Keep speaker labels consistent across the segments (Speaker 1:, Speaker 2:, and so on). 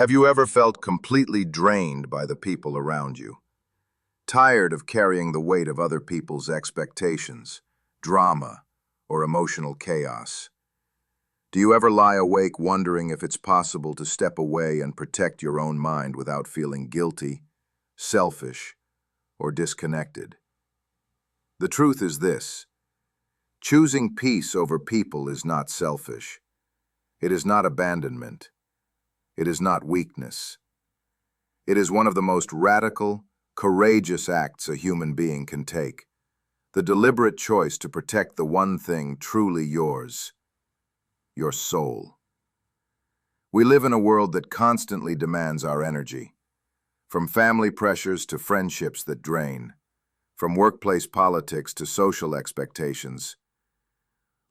Speaker 1: Have you ever felt completely drained by the people around you? Tired of carrying the weight of other people's expectations, drama, or emotional chaos? Do you ever lie awake wondering if it's possible to step away and protect your own mind without feeling guilty, selfish, or disconnected? The truth is this: choosing peace over people is not selfish. It is not abandonment. It is not weakness. It is one of the most radical, courageous acts a human being can take. The deliberate choice to protect the one thing truly yours: your soul. We live in a world that constantly demands our energy. From family pressures to friendships that drain, from workplace politics to social expectations,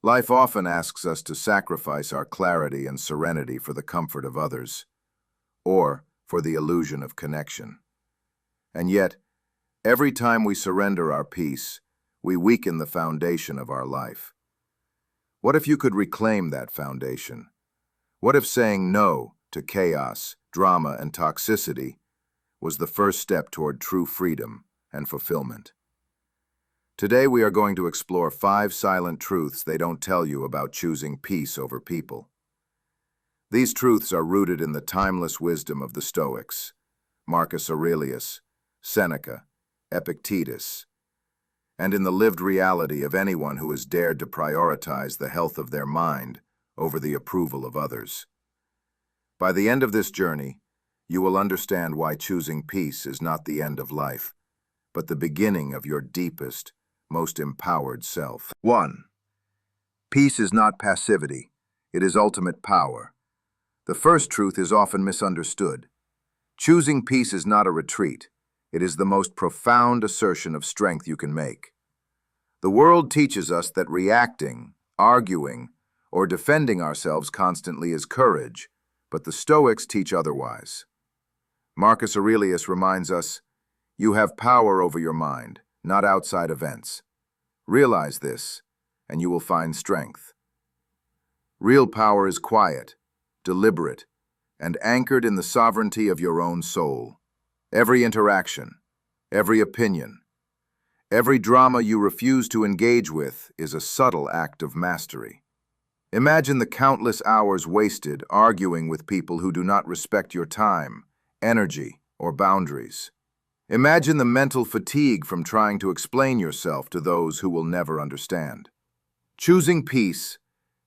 Speaker 1: life often asks us to sacrifice our clarity and serenity for the comfort of others, or for the illusion of connection. And yet, every time we surrender our peace, we weaken the foundation of our life. What if you could reclaim that foundation? What if saying no to chaos, drama, and toxicity was the first step toward true freedom and fulfillment? Today we are going to explore 5 silent truths they don't tell you about choosing peace over people. These truths are rooted in the timeless wisdom of the Stoics: Marcus Aurelius, Seneca, Epictetus, and in the lived reality of anyone who has dared to prioritize the health of their mind over the approval of others. By the end of this journey, you will understand why choosing peace is not the end of life, but the beginning of your deepest, most empowered self. 1. Peace is not passivity. It is ultimate power. The first truth is often misunderstood. Choosing peace is not a retreat. It is the most profound assertion of strength you can make. The world teaches us that reacting, arguing, or defending ourselves constantly is courage, but the Stoics teach otherwise. Marcus Aurelius reminds us, "You have power over your mind, not outside events. Realize this, and you will find strength." Real power is quiet, deliberate, and anchored in the sovereignty of your own soul. Every interaction, every opinion, every drama you refuse to engage with is a subtle act of mastery. Imagine the countless hours wasted arguing with people who do not respect your time, energy, or boundaries. Imagine the mental fatigue from trying to explain yourself to those who will never understand. Choosing peace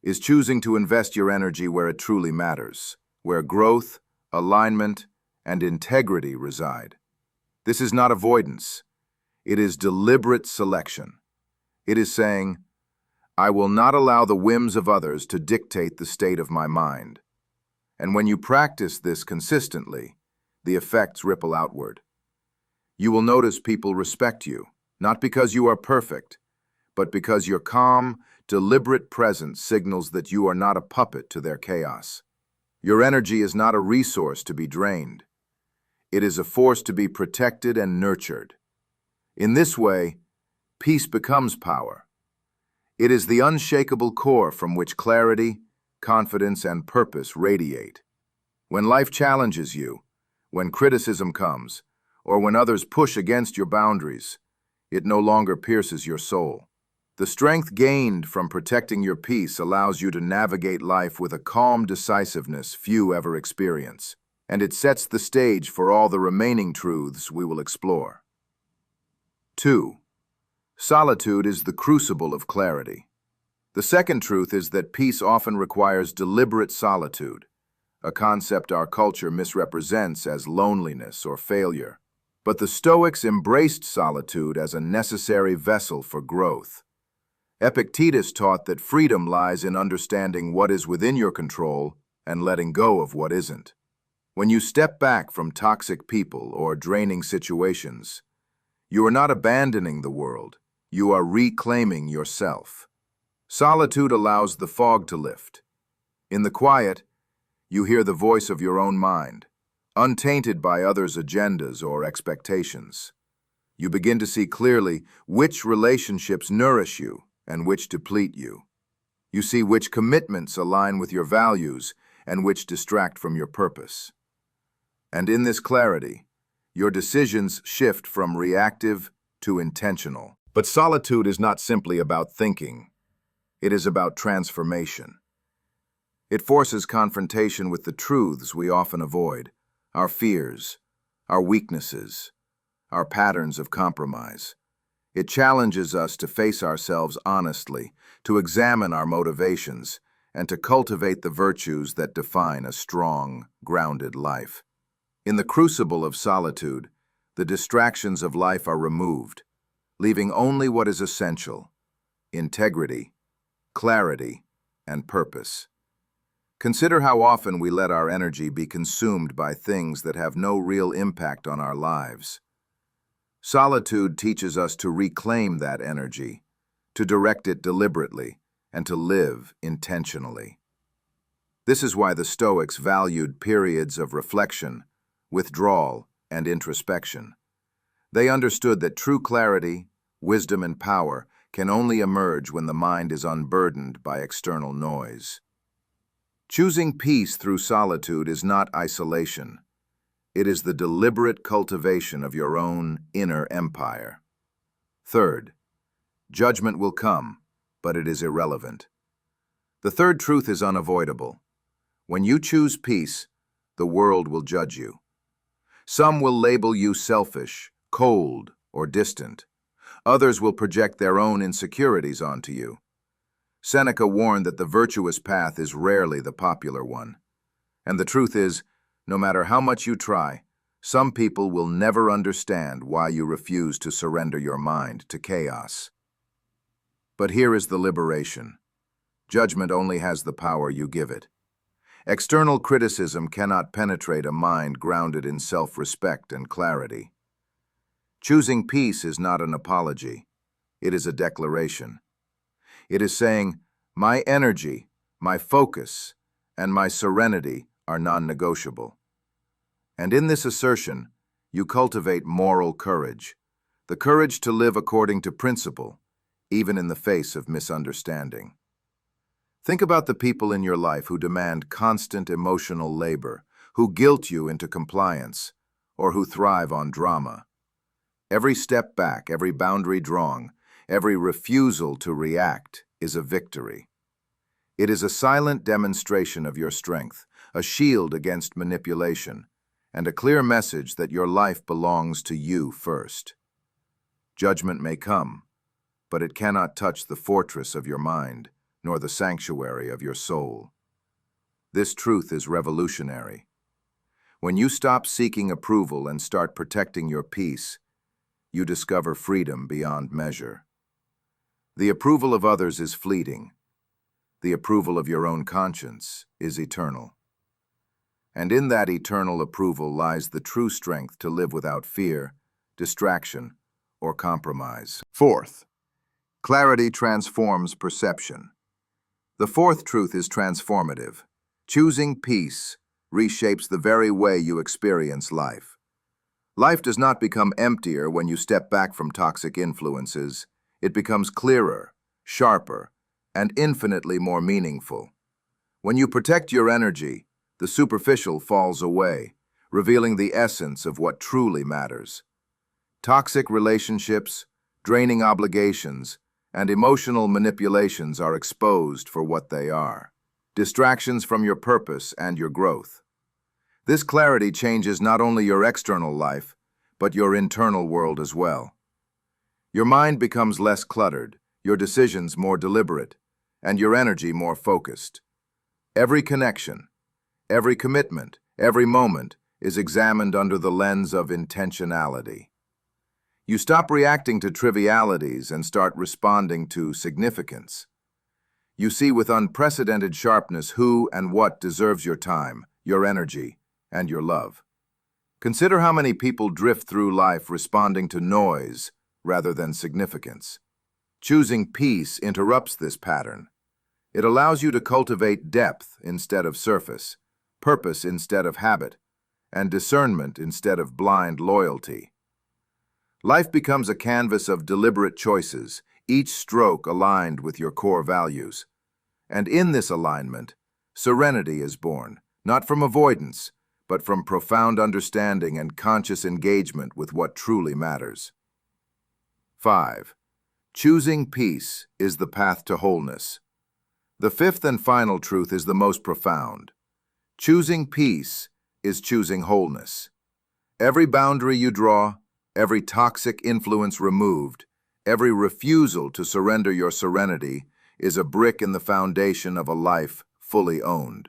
Speaker 1: is choosing to invest your energy where it truly matters, where growth, alignment, and integrity reside. This is not avoidance. It is deliberate selection. It is saying, "I will not allow the whims of others to dictate the state of my mind." And when you practice this consistently, the effects ripple outward. You will notice people respect you, not because you are perfect, but because your calm, deliberate presence signals that you are not a puppet to their chaos. Your energy is not a resource to be drained. It is a force to be protected and nurtured. In this way, peace becomes power. It is the unshakable core from which clarity, confidence, and purpose radiate. When life challenges you, when criticism comes, or when others push against your boundaries, it no longer pierces your soul. The strength gained from protecting your peace allows you to navigate life with a calm decisiveness few ever experience, and it sets the stage for all the remaining truths we will explore. 2. Solitude is the crucible of clarity. The second truth is that peace often requires deliberate solitude, a concept our culture misrepresents as loneliness or failure. But the Stoics embraced solitude as a necessary vessel for growth. Epictetus taught that freedom lies in understanding what is within your control and letting go of what isn't. When you step back from toxic people or draining situations, you are not abandoning the world, you are reclaiming yourself. Solitude allows the fog to lift. In the quiet, you hear the voice of your own mind, untainted by others' agendas or expectations. You begin to see clearly which relationships nourish you and which deplete you. You see which commitments align with your values and which distract from your purpose. And in this clarity, your decisions shift from reactive to intentional. But solitude is not simply about thinking. It is about transformation. It forces confrontation with the truths we often avoid, our fears, our weaknesses, our patterns of compromise. It challenges us to face ourselves honestly, to examine our motivations, and to cultivate the virtues that define a strong, grounded life. In the crucible of solitude, the distractions of life are removed, leaving only what is essential: integrity, clarity, and purpose. Consider how often we let our energy be consumed by things that have no real impact on our lives. Solitude teaches us to reclaim that energy, to direct it deliberately, and to live intentionally. This is why the Stoics valued periods of reflection, withdrawal, and introspection. They understood that true clarity, wisdom, and power can only emerge when the mind is unburdened by external noise. Choosing peace through solitude is not isolation. It is the deliberate cultivation of your own inner empire. Third, judgment will come, but it is irrelevant. The third truth is unavoidable. When you choose peace, the world will judge you. Some will label you selfish, cold, or distant. Others will project their own insecurities onto you. Seneca warned that the virtuous path is rarely the popular one. And the truth is, no matter how much you try, some people will never understand why you refuse to surrender your mind to chaos. But here is the liberation. Judgment only has the power you give it. External criticism cannot penetrate a mind grounded in self-respect and clarity. Choosing peace is not an apology. It is a declaration. It is saying, my energy, my focus, and my serenity are non-negotiable. And in this assertion, you cultivate moral courage, the courage to live according to principle, even in the face of misunderstanding. Think about the people in your life who demand constant emotional labor, who guilt you into compliance, or who thrive on drama. Every step back, every boundary drawn, every refusal to react is a victory. It is a silent demonstration of your strength, a shield against manipulation, and a clear message that your life belongs to you first. Judgment may come, but it cannot touch the fortress of your mind, nor the sanctuary of your soul. This truth is revolutionary. When you stop seeking approval and start protecting your peace, you discover freedom beyond measure. The approval of others is fleeting. The approval of your own conscience is eternal. And in that eternal approval lies the true strength to live without fear, distraction, or compromise. Fourth, clarity transforms perception. The fourth truth is transformative. Choosing peace reshapes the very way you experience life. Life does not become emptier when you step back from toxic influences. It becomes clearer, sharper, and infinitely more meaningful. When you protect your energy, the superficial falls away, revealing the essence of what truly matters. Toxic relationships, draining obligations, and emotional manipulations are exposed for what they are: distractions from your purpose and your growth. This clarity changes not only your external life, but your internal world as well. Your mind becomes less cluttered, your decisions more deliberate, and your energy more focused. Every connection, every commitment, every moment is examined under the lens of intentionality. You stop reacting to trivialities and start responding to significance. You see with unprecedented sharpness who and what deserves your time, your energy, and your love. Consider how many people drift through life responding to noise rather than significance. Choosing peace interrupts this pattern. It allows you to cultivate depth instead of surface, purpose instead of habit, and discernment instead of blind loyalty. Life becomes a canvas of deliberate choices, each stroke aligned with your core values. And in this alignment, serenity is born, not from avoidance, but from profound understanding and conscious engagement with what truly matters. 5. Choosing peace is the path to wholeness. The fifth and final truth is the most profound. Choosing peace is choosing wholeness. Every boundary you draw, every toxic influence removed, every refusal to surrender your serenity is a brick in the foundation of a life fully owned.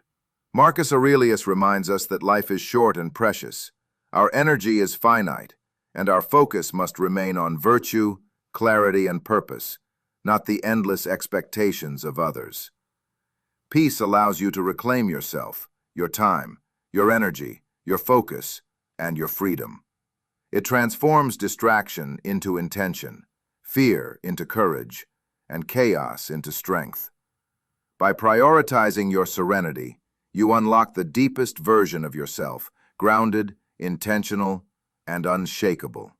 Speaker 1: Marcus Aurelius reminds us that life is short and precious. Our energy is finite, and our focus must remain on virtue, clarity, and purpose, not the endless expectations of others. Peace allows you to reclaim yourself, your time, your energy, your focus, and your freedom. It transforms distraction into intention, fear into courage, and chaos into strength. By prioritizing your serenity, you unlock the deepest version of yourself, grounded, intentional, and unshakable.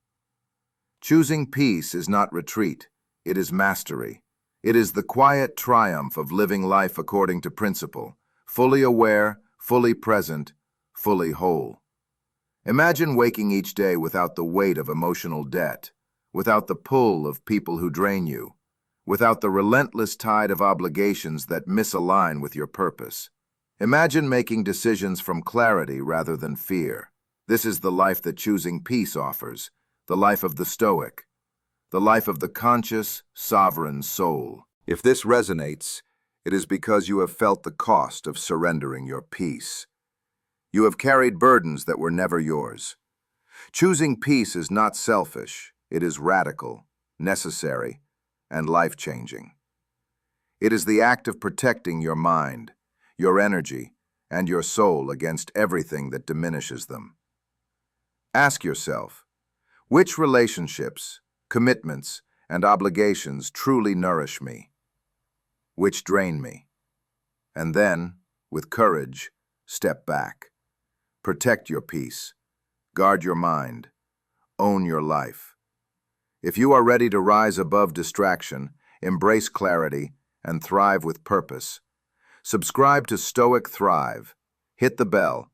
Speaker 1: Choosing peace is not retreat, it is mastery. It is the quiet triumph of living life according to principle, fully aware, fully present, fully whole. Imagine waking each day without the weight of emotional debt, without the pull of people who drain you, without the relentless tide of obligations that misalign with your purpose. Imagine making decisions from clarity rather than fear. This is the life that choosing peace offers, the life of the Stoic, the life of the conscious, sovereign soul. If this resonates, it is because you have felt the cost of surrendering your peace. You have carried burdens that were never yours. Choosing peace is not selfish, it is radical, necessary, and life-changing. It is the act of protecting your mind, your energy, and your soul against everything that diminishes them. Ask yourself, which relationships, commitments, and obligations truly nourish me? Which drain me? And then, with courage, step back. Protect your peace. Guard your mind. Own your life. If you are ready to rise above distraction, embrace clarity, and thrive with purpose, subscribe to Stoic Thrive, hit the bell,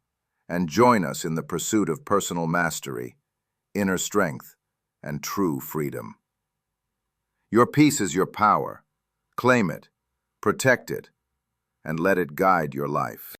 Speaker 1: and join us in the pursuit of personal mastery, inner strength, and true freedom. Your peace is your power. Claim it, protect it, and let it guide your life.